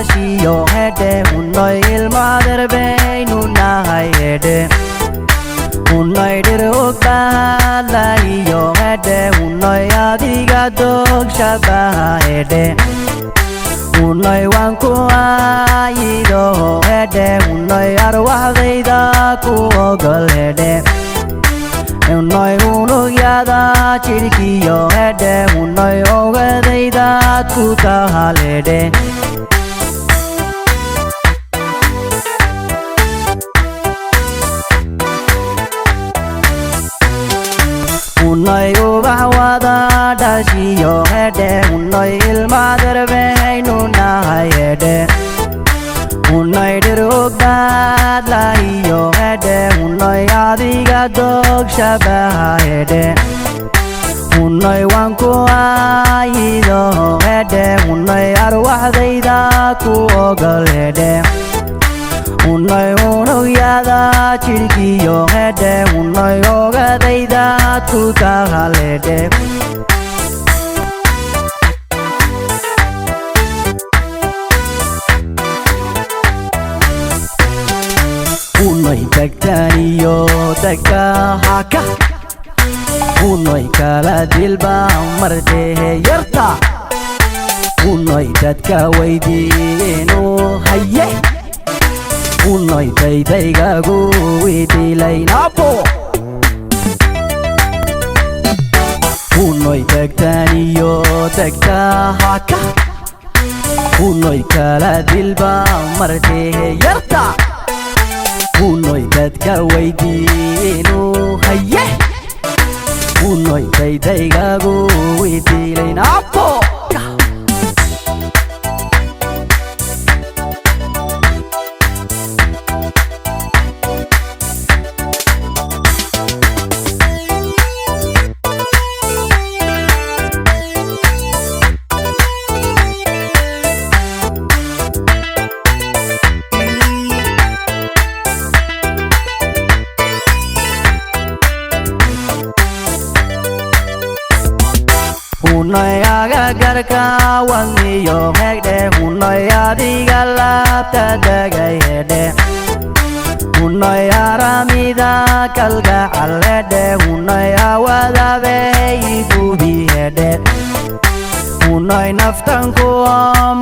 dashiyo hede unnoy ilmader baynu nahay hede unnoy dirugdalayo hede unnoy adiga dogshabaha hede unnoy wanku ayido hede unnoy arwaxdayda ku ogol hede unnoy unugyada jirkiyo hede unnoy ogadaydaad ku tahal hede unnoy ubax wada dhashiyo hede unnoy ilmader baynu nahay hede unnoy dirugdalayo hede unnoy adiga dogshabaha hede unnoy wanku ayido hede unnoy arwaxdayda ku ogol hede unnoy unugyada jirkiyo hede unnoy ogadaydaad ku tahal hede unnoy degtaniyo degta haka unnoy kala dilba mardehe yarta unnoy dadka weydiinu haye unnoy daydaygagu idilaynabo unnoy degtaniyo degta haka unnoy kala dilba mardehe yarta unnoy dadka weydiinu haye unnoy daydaygagu idilaynabo unnoy agagarka wangiyo hegde unnoy adiga labta degay hede unnoy aramida kalgacal hede unnoy awadabey gubi hede unnoy naftanku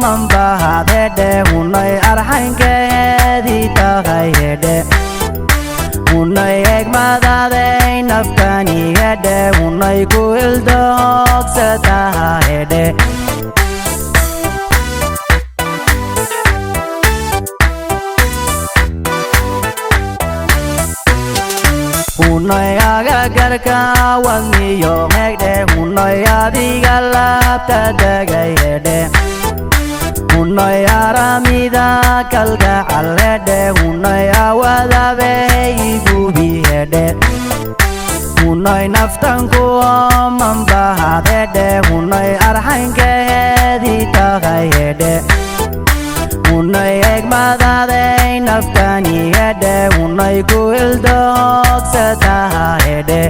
manbahad hede unnoy arxankeedi tahay hede unnoy egmadaday naftani hede unnoy ku ildogsataha hede unnoy agagarka wangiyo hegde unnoy adiga labta degay hede unnoy aramida kalgacal hede unnoy awadabey gubi hede unnoy naftanku manbahad hede unnoy arxankeedi tahay hede unnoy egmadaday naftani hede unnoy ku ildogsataha hede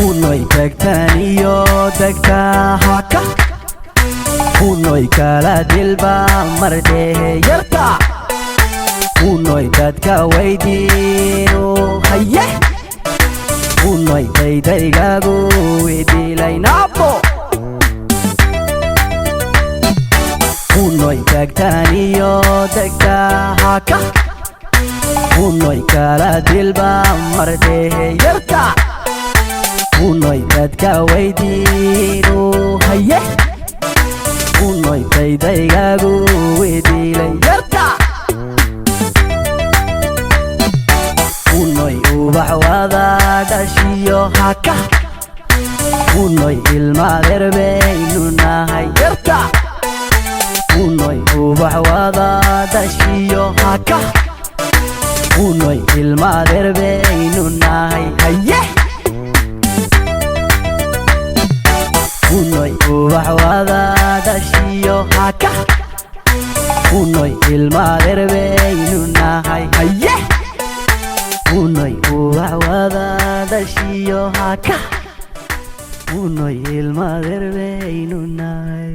unnoy degtaniyo degta haka unnoy kala dilba mardehe yarta unnoy dadka weydiinu haye unnoy daydaygagu idilaynabo unnoy degtaniyo degta haka unnoy kala dilba mardehe yarta unnoy dadka weydiinu haye unnoy daydaygagu idilay yarta unnoy ubax wada dhashiyo haka unnoy ilmader baynu nahay yarta unnoy ubax wada dhashiyo haka unnoy ilmader baynu nahay haye unnoy ubax wada dhashiyo haka unnoy ilmader baynu nahay haye unnoy ubax wada dhashiyo haka unoy ilmaadeer baynu nahay